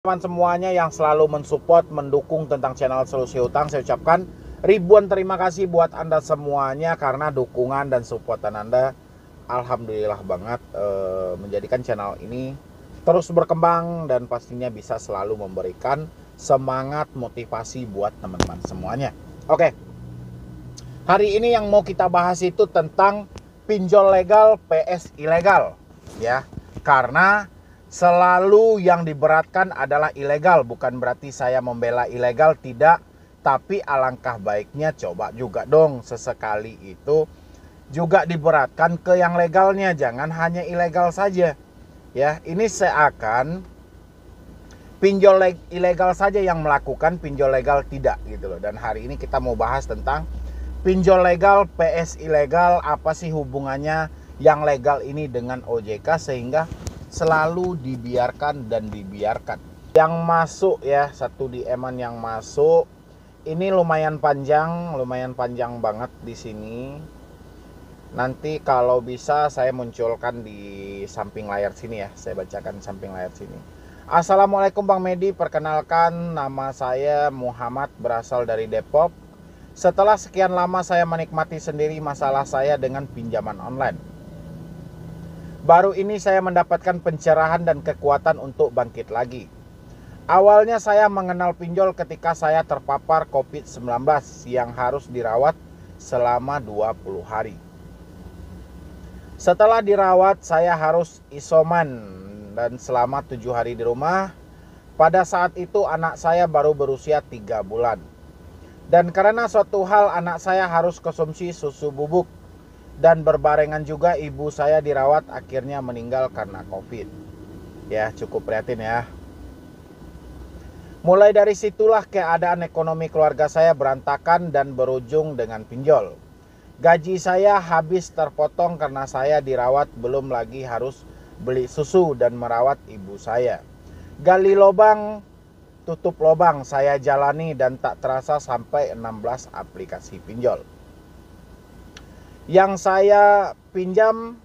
Teman semuanya yang selalu mensupport, mendukung tentang channel Solusi Hutang, saya ucapkan ribuan terima kasih buat Anda semuanya karena dukungan dan supportan Anda alhamdulillah banget menjadikan channel ini terus berkembang dan pastinya bisa selalu memberikan semangat motivasi buat teman-teman semuanya. Oke. Hari ini yang mau kita bahas itu tentang pinjol legal PS ilegal ya. Karena selalu yang diberatkan adalah ilegal, bukan berarti saya membela ilegal, tidak. Tapi alangkah baiknya coba juga dong sesekali itu juga diberatkan ke yang legalnya, jangan hanya ilegal saja. Ya, ini seakan pinjol ilegal saja yang melakukan, pinjol legal tidak gitu loh. Dan hari ini kita mau bahas tentang pinjol legal PS ilegal, apa sih hubungannya yang legal ini dengan OJK sehingga selalu dibiarkan dan dibiarkan. Yang masuk ya, satu DM-an yang masuk ini lumayan panjang banget di sini. Nanti kalau bisa saya munculkan di samping layar sini ya, saya bacakan samping layar sini. Assalamualaikum Bang Medi, perkenalkan nama saya Muhammad, berasal dari Depok. Setelah sekian lama saya menikmati sendiri masalah saya dengan pinjaman online. Baru ini saya mendapatkan pencerahan dan kekuatan untuk bangkit lagi. Awalnya saya mengenal pinjol ketika saya terpapar COVID-19 yang harus dirawat selama 20 hari. Setelah dirawat saya harus isoman dan selama 7 hari di rumah. Pada saat itu anak saya baru berusia 3 bulan. Dan karena suatu hal anak saya harus konsumsi susu bubuk. Dan berbarengan juga ibu saya dirawat akhirnya meninggal karena COVID. Ya, cukup prihatin ya. Mulai dari situlah keadaan ekonomi keluarga saya berantakan dan berujung dengan pinjol. Gaji saya habis terpotong karena saya dirawat, belum lagi harus beli susu dan merawat ibu saya. Gali lubang, tutup lubang saya jalani dan tak terasa sampai 16 aplikasi pinjol. Yang saya pinjam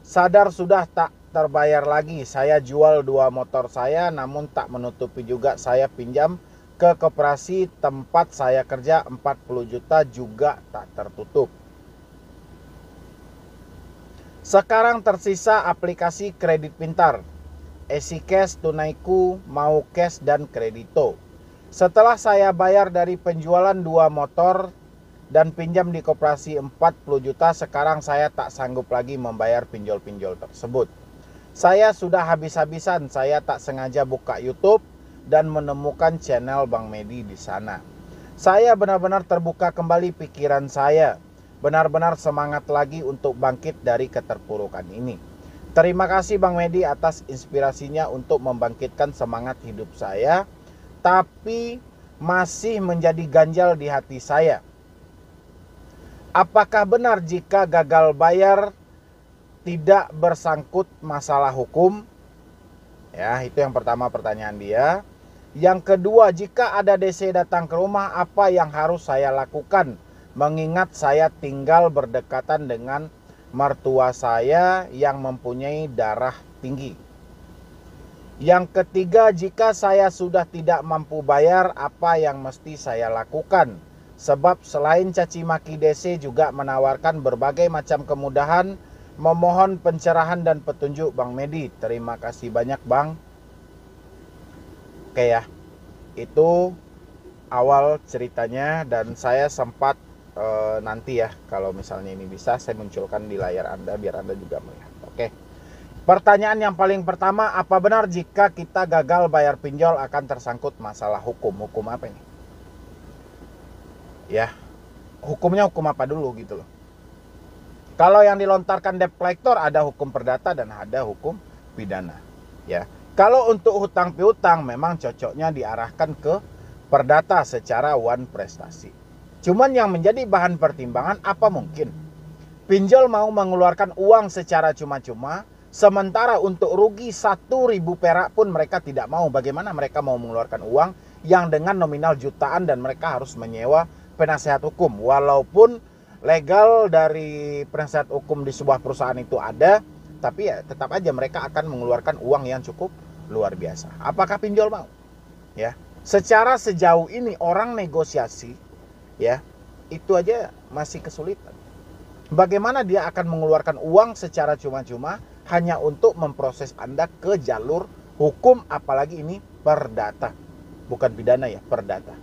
sadar sudah tak terbayar lagi. Saya jual 2 motor saya, namun tak menutupi juga saya pinjam ke koperasi tempat saya kerja 40 juta juga tak tertutup. Sekarang tersisa aplikasi kredit pintar, EasyCash, Tunaiku, Mau Cash, dan Kredito. Setelah saya bayar dari penjualan 2 motor dan pinjam di koperasi 40 juta, sekarang saya tak sanggup lagi membayar pinjol-pinjol tersebut. Saya sudah habis-habisan, saya tak sengaja buka YouTube dan menemukan channel Bang Medi di sana. Saya benar-benar terbuka kembali pikiran saya, benar-benar semangat lagi untuk bangkit dari keterpurukan ini. Terima kasih Bang Medi atas inspirasinya untuk membangkitkan semangat hidup saya, tapi masih menjadi ganjal di hati saya. Apakah benar jika gagal bayar tidak bersangkut masalah hukum? Ya, itu yang pertama pertanyaan dia. Yang kedua, jika ada DC datang ke rumah, apa yang harus saya lakukan? Mengingat saya tinggal berdekatan dengan mertua saya yang mempunyai darah tinggi. Yang ketiga, jika saya sudah tidak mampu bayar, apa yang mesti saya lakukan? Sebab selain caci maki DC juga menawarkan berbagai macam kemudahan. Memohon pencerahan dan petunjuk Bang Medi. Terima kasih banyak Bang. Oke ya, itu awal ceritanya dan saya sempat nanti ya, kalau misalnya ini bisa saya munculkan di layar Anda biar Anda juga melihat. Oke. Pertanyaan yang paling pertama, apa benar jika kita gagal bayar pinjol akan tersangkut masalah hukum? Hukum apa ini? Ya, hukumnya hukum apa dulu gitu loh. Kalau yang dilontarkan debt collector ada hukum perdata dan ada hukum pidana. Ya, kalau untuk hutang piutang memang cocoknya diarahkan ke perdata secara one prestasi. Cuman yang menjadi bahan pertimbangan, apa mungkin pinjol mau mengeluarkan uang secara cuma-cuma, sementara untuk rugi 1.000 perak pun mereka tidak mau. Bagaimana mereka mau mengeluarkan uang yang dengan nominal jutaan dan mereka harus menyewa penasehat hukum? Walaupun legal dari penasehat hukum di sebuah perusahaan itu ada, tapi ya tetap aja mereka akan mengeluarkan uang yang cukup luar biasa. Apakah pinjol mau? Ya, secara sejauh ini orang negosiasi, ya, itu aja masih kesulitan. Bagaimana dia akan mengeluarkan uang secara cuma-cuma hanya untuk memproses Anda ke jalur hukum, apalagi ini perdata, bukan pidana ya, perdata.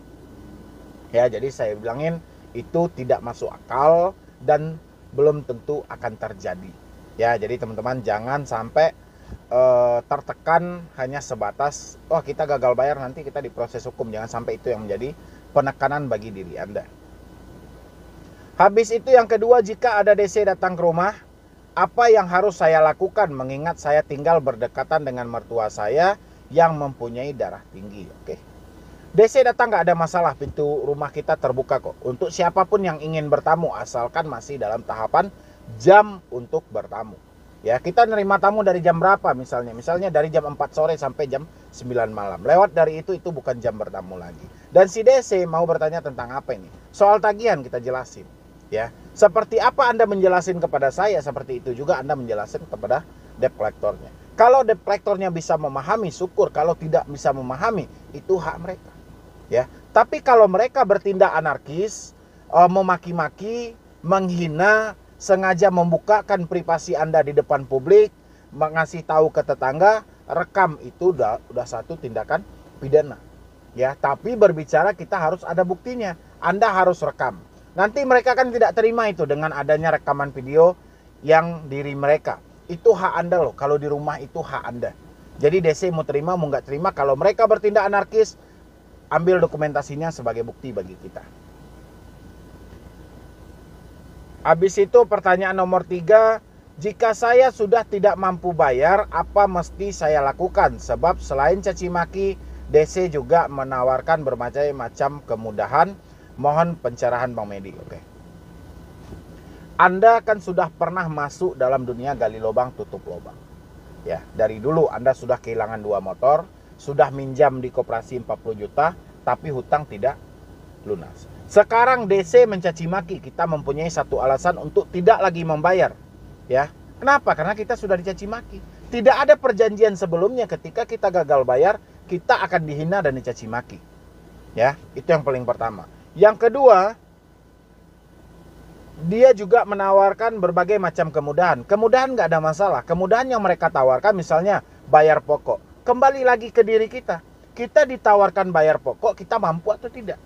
Ya, jadi saya bilangin itu tidak masuk akal dan belum tentu akan terjadi. Ya, jadi teman-teman jangan sampai tertekan hanya sebatas kita gagal bayar nanti kita diproses hukum. Jangan sampai itu yang menjadi penekanan bagi diri Anda. Habis itu yang kedua, jika ada DC datang ke rumah, apa yang harus saya lakukan mengingat saya tinggal berdekatan dengan mertua saya yang mempunyai darah tinggi. Oke. DC datang nggak ada masalah, pintu rumah kita terbuka kok untuk siapapun yang ingin bertamu asalkan masih dalam tahapan jam untuk bertamu. Ya, kita nerima tamu dari jam berapa misalnya dari jam 4 sore sampai jam 9 malam. Lewat dari itu bukan jam bertamu lagi. Dan si DC mau bertanya tentang apa ini? Soal tagihan kita jelasin. Ya, seperti apa Anda menjelasin kepada saya, seperti itu juga Anda menjelaskan kepada debt collectornya. Kalau debt collectornya bisa memahami, syukur. Kalau tidak bisa memahami, itu hak mereka. Ya, tapi kalau mereka bertindak anarkis, memaki-maki, menghina, sengaja membukakan privasi Anda di depan publik, mengasih tahu ke tetangga, rekam, itu udah satu tindakan pidana. Ya, tapi berbicara kita harus ada buktinya. Anda harus rekam. Nanti mereka kan tidak terima itu dengan adanya rekaman video yang diri mereka. Itu hak Anda loh. Kalau di rumah itu hak Anda. Jadi DC mau terima mau nggak terima, kalau mereka bertindak anarkis, ambil dokumentasinya sebagai bukti bagi kita. Habis itu pertanyaan nomor 3, jika saya sudah tidak mampu bayar, apa mesti saya lakukan? Sebab selain caci maki, DC juga menawarkan berbagai macam kemudahan. Mohon pencerahan Bang Medi. Oke. Anda kan sudah pernah masuk dalam dunia gali lubang tutup lubang. Ya, dari dulu Anda sudah kehilangan 2 motor, sudah minjam di koperasi 40 juta, tapi hutang tidak lunas. Sekarang DC mencaci maki, kita mempunyai satu alasan untuk tidak lagi membayar. Ya, kenapa? Karena kita sudah dicaci maki. Tidak ada perjanjian sebelumnya ketika kita gagal bayar, kita akan dihina dan dicaci maki. Ya, itu yang paling pertama. Yang kedua, dia juga menawarkan berbagai macam kemudahan. Kemudahan nggak ada masalah. Kemudahan yang mereka tawarkan misalnya bayar pokok. Kembali lagi ke diri kita. Kita ditawarkan bayar pokok, kita mampu atau tidak?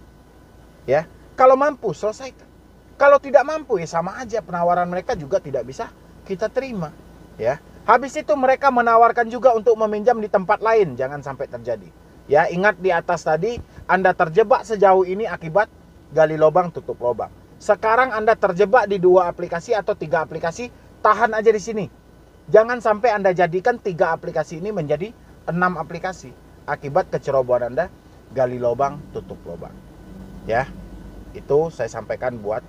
Ya, kalau mampu selesaikan. Kalau tidak mampu ya sama aja, penawaran mereka juga tidak bisa kita terima. Ya, habis itu mereka menawarkan juga untuk meminjam di tempat lain, jangan sampai terjadi. Ya, ingat di atas tadi Anda terjebak sejauh ini akibat gali lubang tutup lubang. Sekarang Anda terjebak di 2 aplikasi atau 3 aplikasi, tahan aja di sini. Jangan sampai Anda jadikan 3 aplikasi ini menjadi 6 aplikasi akibat kecerobohan Anda gali lubang tutup lubang. Ya, itu saya sampaikan buat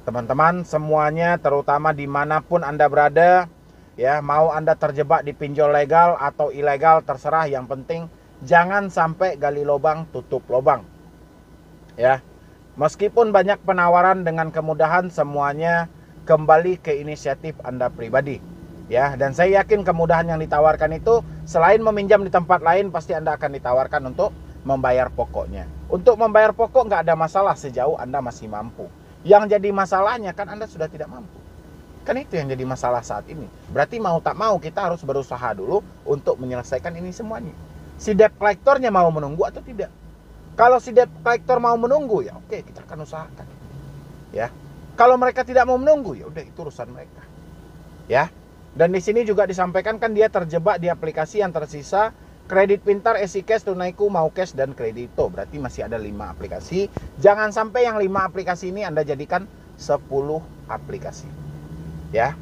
teman-teman semuanya, terutama dimanapun Anda berada. Ya, mau Anda terjebak di pinjol legal atau ilegal terserah, yang penting jangan sampai gali lubang tutup lubang. Ya, meskipun banyak penawaran dengan kemudahan, semuanya kembali ke inisiatif Anda pribadi. Ya, dan saya yakin kemudahan yang ditawarkan itu selain meminjam di tempat lain, pasti Anda akan ditawarkan untuk membayar pokoknya. Untuk membayar pokok nggak ada masalah sejauh Anda masih mampu. Yang jadi masalahnya kan Anda sudah tidak mampu. Kan itu yang jadi masalah saat ini. Berarti mau tak mau kita harus berusaha dulu untuk menyelesaikan ini semuanya. Si debt collectornya mau menunggu atau tidak? Kalau si debt collector mau menunggu, ya oke, kita akan usahakan. Ya. Kalau mereka tidak mau menunggu, ya udah itu urusan mereka. Ya. Dan di sini juga disampaikan kan dia terjebak di aplikasi yang tersisa Kredit Pintar, EasyCash, Tunaiku, Mau Cash, dan Kredito. Berarti masih ada 5 aplikasi. Jangan sampai yang 5 aplikasi ini Anda jadikan 10 aplikasi. Ya.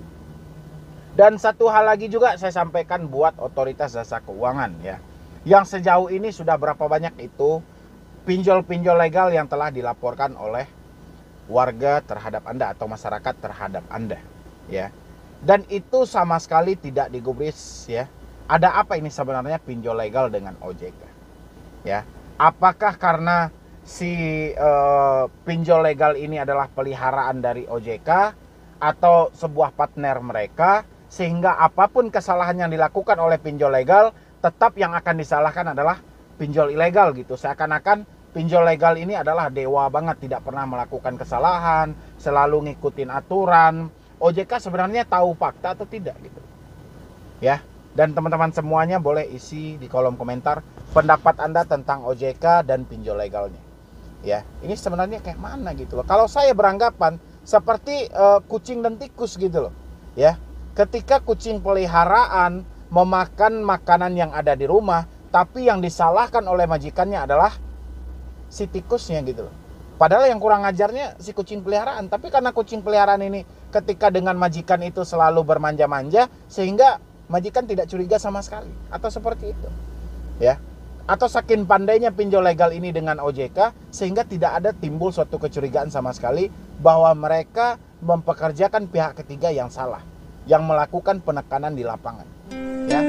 Dan satu hal lagi juga saya sampaikan buat otoritas jasa keuangan ya. Yang sejauh ini sudah berapa banyak itu pinjol-pinjol legal yang telah dilaporkan oleh warga terhadap Anda atau masyarakat terhadap Anda ya. Dan itu sama sekali tidak digubris ya. Ada apa ini sebenarnya pinjol legal dengan OJK? Ya. Apakah karena si pinjol legal ini adalah peliharaan dari OJK atau sebuah partner mereka, sehingga apapun kesalahan yang dilakukan oleh pinjol legal tetap yang akan disalahkan adalah pinjol ilegal gitu. Seakan-akan pinjol legal ini adalah dewa banget, tidak pernah melakukan kesalahan, selalu ngikutin aturan. OJK sebenarnya tahu fakta atau tidak gitu. Ya, dan teman-teman semuanya boleh isi di kolom komentar pendapat Anda tentang OJK dan pinjol legalnya. Ya, ini sebenarnya kayak mana gitu loh. Kalau saya beranggapan seperti kucing dan tikus gitu loh. Ya, ketika kucing peliharaan memakan makanan yang ada di rumah, tapi yang disalahkan oleh majikannya adalah si tikusnya gitu loh. Padahal yang kurang ajarnya si kucing peliharaan. Tapi karena kucing peliharaan ini ketika dengan majikan itu selalu bermanja-manja, sehingga majikan tidak curiga sama sekali. Atau seperti itu. Ya. Atau saking pandainya pinjol legal ini dengan OJK, sehingga tidak ada timbul suatu kecurigaan sama sekali bahwa mereka mempekerjakan pihak ketiga yang salah, yang melakukan penekanan di lapangan. Ya.